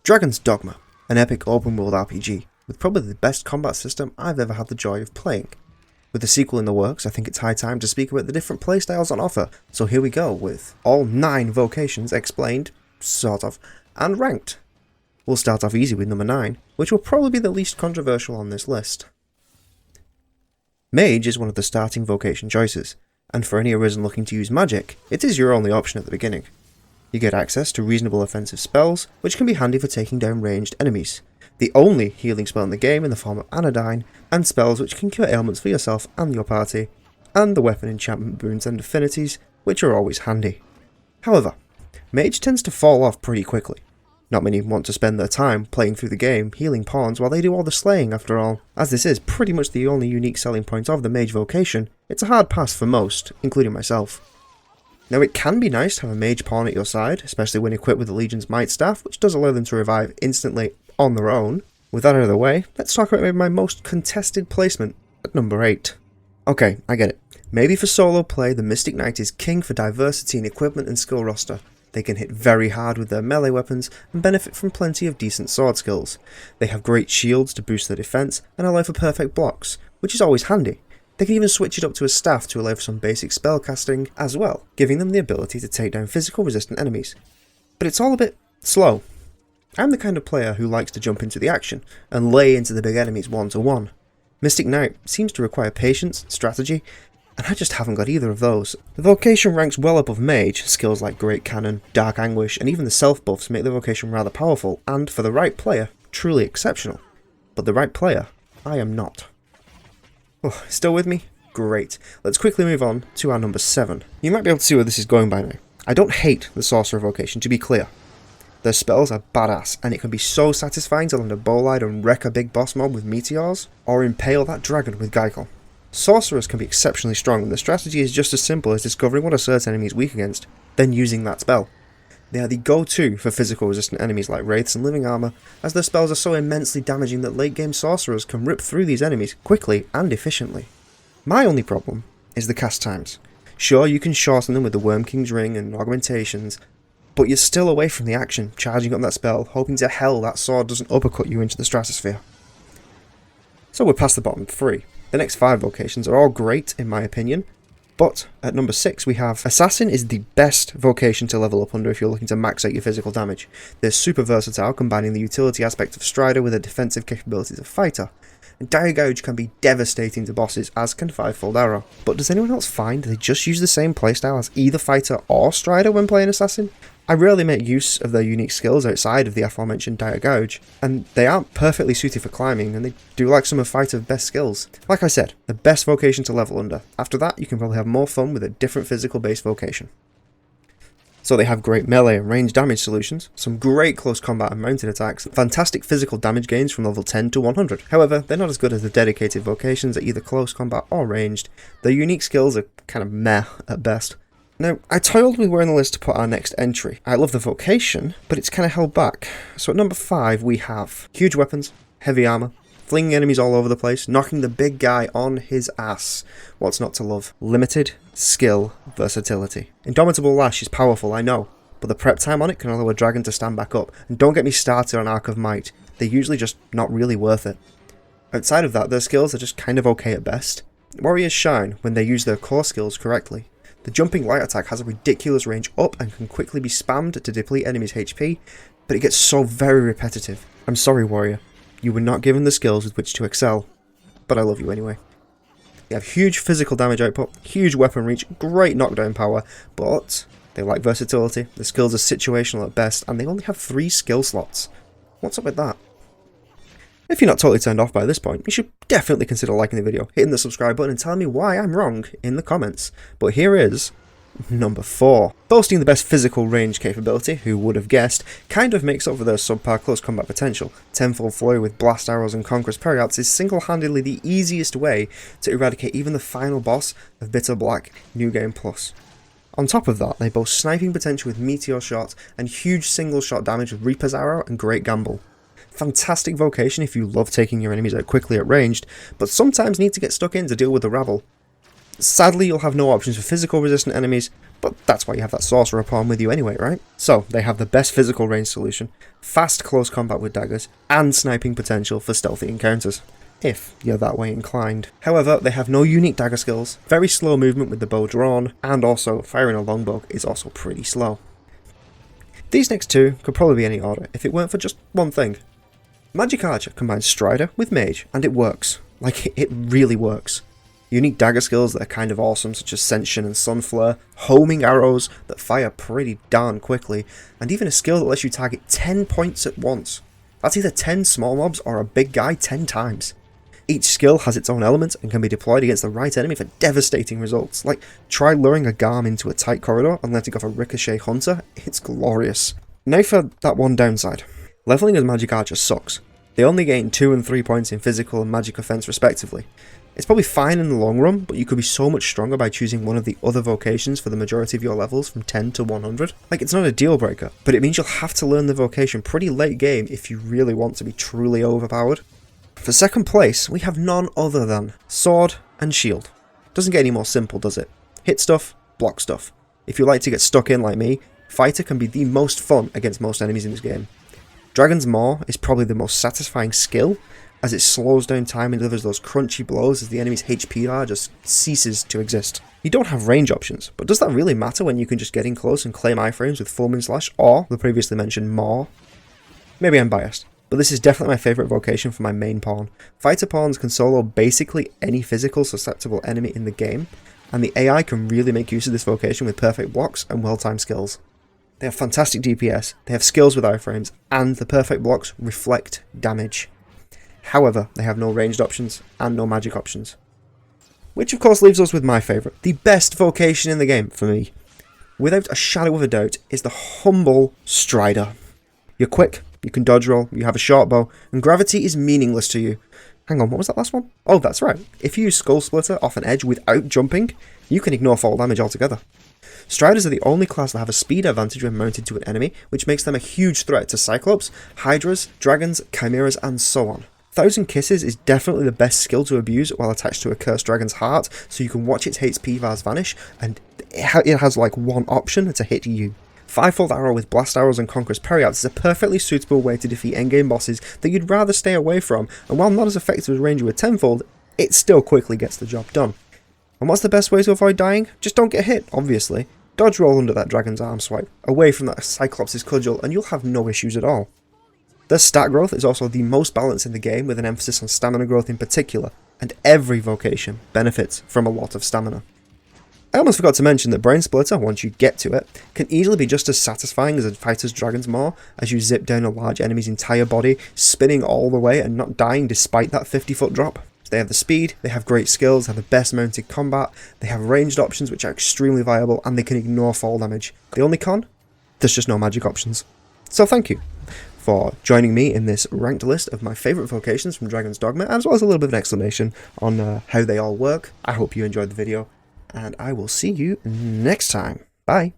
Dragon's Dogma, an epic open world RPG, with probably the best combat system I've ever had the joy of playing. With the sequel in the works, I think it's high time to speak about the different playstyles on offer, so here we go with all 9 vocations explained, sort of, and ranked. We'll start off easy with number 9, which will probably be the least controversial on this list. Mage is one of the starting vocation choices, and for any Arisen looking to use magic, it is your only option at the beginning. You get access to reasonable offensive spells, which can be handy for taking down ranged enemies, the only healing spell in the game in the form of Anodyne, and spells which can cure ailments for yourself and your party, and the weapon enchantment boons and affinities, which are always handy. However, Mage tends to fall off pretty quickly. Not many want to spend their time playing through the game, healing pawns while they do all the slaying after all. As this is pretty much the only unique selling point of the Mage Vocation, it's a hard pass for most, including myself. Now it can be nice to have a mage pawn at your side, especially when equipped with the Legion's Might Staff, which does allow them to revive instantly on their own. With that out of the way, let's talk about maybe my most contested placement at number 8. Okay, I get it. Maybe for solo play, the Mystic Knight is king for diversity in equipment and skill roster. They can hit very hard with their melee weapons and benefit from plenty of decent sword skills. They have great shields to boost their defense and allow for perfect blocks, which is always handy. They can even switch it up to a staff to allow for some basic spell casting as well, giving them the ability to take down physical resistant enemies. But it's all a bit slow. I'm the kind of player who likes to jump into the action and lay into the big enemies one-to-one. Mystic Knight seems to require patience, strategy, and I just haven't got either of those. The vocation ranks well above Mage, skills like Great Cannon, Dark Anguish, and even the self buffs make the vocation rather powerful, and for the right player, truly exceptional. But the right player, I am not. Oh, still with me? Great. Let's quickly move on to our number 7. You might be able to see where this is going by now. I don't hate the Sorcerer Vocation, to be clear. Their spells are badass, and it can be so satisfying to land a bolide and wreck a big boss mob with meteors, or impale that dragon with Geikel. Sorcerers can be exceptionally strong, and the strategy is just as simple as discovering what a certain enemy is weak against, then using that spell. They are the go-to for physical resistant enemies like Wraiths and Living Armour, as their spells are so immensely damaging that late-game sorcerers can rip through these enemies quickly and efficiently. My only problem is the cast times. Sure, you can shorten them with the Worm King's Ring and augmentations, but you're still away from the action, charging up that spell, hoping to hell that sword doesn't uppercut you into the stratosphere. So we're past the bottom 3. The next 5 vocations are all great in my opinion, but at number 6 we have Assassin is the best vocation to level up under if you're looking to max out your physical damage. They're super versatile, combining the utility aspect of Strider with the defensive capabilities of Fighter. And Dire Gouge can be devastating to bosses, as can Fivefold Arrow. But does anyone else find they just use the same playstyle as either Fighter or Strider when playing Assassin? I rarely make use of their unique skills outside of the aforementioned Dire Gouge, and they aren't perfectly suited for climbing, and they do like some of Fighter's best skills. Like I said, the best vocation to level under. After that, you can probably have more fun with a different physical-based vocation. So they have great melee and range damage solutions, some great close combat and mounted attacks, fantastic physical damage gains from level 10 to 100. However, they're not as good as the dedicated vocations at either close combat or ranged. Their unique skills are kind of meh at best. Now, I toiled with where on the list to put our next entry. I love the vocation, but it's kind of held back. So at number 5 we have huge weapons, heavy armour, flinging enemies all over the place, knocking the big guy on his ass. What's not to love? Limited skill versatility. Indomitable Lash is powerful, I know, but the prep time on it can allow a dragon to stand back up, and don't get me started on Arc of Might. They're usually just not really worth it. Outside of that, their skills are just kind of okay at best. Warriors shine when they use their core skills correctly. The jumping light attack has a ridiculous range up and can quickly be spammed to deplete enemies' HP, but it gets so very repetitive. I'm sorry, Warrior. You were not given the skills with which to excel, but I love you anyway. They have huge physical damage output, huge weapon reach, great knockdown power, but they lack versatility, the skills are situational at best, and they only have 3 skill slots. What's up with that? If you're not totally turned off by this point, you should definitely consider liking the video, hitting the subscribe button and telling me why I'm wrong in the comments. But here is number 4. Boasting the best physical range capability, who would have guessed, kind of makes up for their subpar close combat potential. Tenfold Flurry with blast arrows and Conqueror's Periods is single-handedly the easiest way to eradicate even the final boss of Bitter Black New Game Plus. On top of that, they boast sniping potential with Meteor Shot and huge single shot damage with Reaper's Arrow and Great Gamble. Fantastic vocation if you love taking your enemies out quickly at ranged, but sometimes need to get stuck in to deal with the rabble. Sadly, you'll have no options for physical resistant enemies, but that's why you have that Sorcerer pawn with you anyway, right? So, they have the best physical range solution, fast close combat with daggers, and sniping potential for stealthy encounters, if you're that way inclined. However, they have no unique dagger skills, very slow movement with the bow drawn, and also firing a longbow is also pretty slow. These next two could probably be any order if it weren't for just one thing. Magic Archer combines Strider with Mage, and it works. Like, it really works. Unique dagger skills that are kind of awesome, such as Ascension and Sunflare, homing arrows that fire pretty darn quickly, and even a skill that lets you target 10 points at once. That's either 10 small mobs or a big guy 10 times. Each skill has its own element and can be deployed against the right enemy for devastating results, like try luring a Garm into a tight corridor and letting off a Ricochet Hunter, it's glorious. Now for that one downside. Leveling as Magic Archer sucks. They only gain 2 and 3 points in physical and magic offense respectively. It's probably fine in the long run, but you could be so much stronger by choosing one of the other vocations for the majority of your levels from 10 to 100. Like, it's not a deal breaker, but it means you'll have to learn the vocation pretty late game if you really want to be truly overpowered. For second place, we have none other than Sword and Shield. Doesn't get any more simple, does it? Hit stuff, block stuff. If you like to get stuck in like me, Fighter can be the most fun against most enemies in this game. Dragon's Maw is probably the most satisfying skill, as it slows down time and delivers those crunchy blows as the enemy's HP bar just ceases to exist. You don't have range options, but does that really matter when you can just get in close and claim iframes with Full Moon Slash or the previously mentioned Maw? Maybe I'm biased, but this is definitely my favourite vocation for my main pawn. Fighter pawns can solo basically any physical susceptible enemy in the game, and the AI can really make use of this vocation with perfect blocks and well-timed skills. They have fantastic DPS, they have skills with iframes, and the perfect blocks reflect damage. However, they have no ranged options and no magic options. Which of course leaves us with my favourite, the best vocation in the game for me. Without a shadow of a doubt, is the humble Strider. You're quick, you can dodge roll, you have a short bow, and gravity is meaningless to you. Hang on, what was that last one? Oh, that's right. If you use Skull Splitter off an edge without jumping, you can ignore fall damage altogether. Striders are the only class that have a speed advantage when mounted to an enemy, which makes them a huge threat to Cyclops, Hydras, Dragons, Chimeras, and so on. Thousand Kisses is definitely the best skill to abuse while attached to a cursed dragon's heart, so you can watch its HP bars vanish, and it has like one option to hit you. Fivefold Arrow with Blast Arrows and Conqueror's Periapts is a perfectly suitable way to defeat endgame bosses that you'd rather stay away from, and while not as effective as Ranger with Tenfold, it still quickly gets the job done. And what's the best way to avoid dying? Just don't get hit, obviously. Dodge roll under that dragon's arm swipe, away from that Cyclops' cudgel, and you'll have no issues at all. Their stat growth is also the most balanced in the game, with an emphasis on stamina growth in particular, and every vocation benefits from a lot of stamina. I almost forgot to mention that Brain Splitter, once you get to it, can easily be just as satisfying as a fighter's Dragon's Maw, as you zip down a large enemy's entire body, spinning all the way and not dying despite that 50-foot drop. They have the speed, they have great skills, they have the best mounted combat, they have ranged options which are extremely viable, and they can ignore fall damage. The only con? There's just no magic options. So thank you for joining me in this ranked list of my favourite vocations from Dragon's Dogma, as well as a little bit of an explanation on how they all work. I hope you enjoyed the video, and I will see you next time. Bye!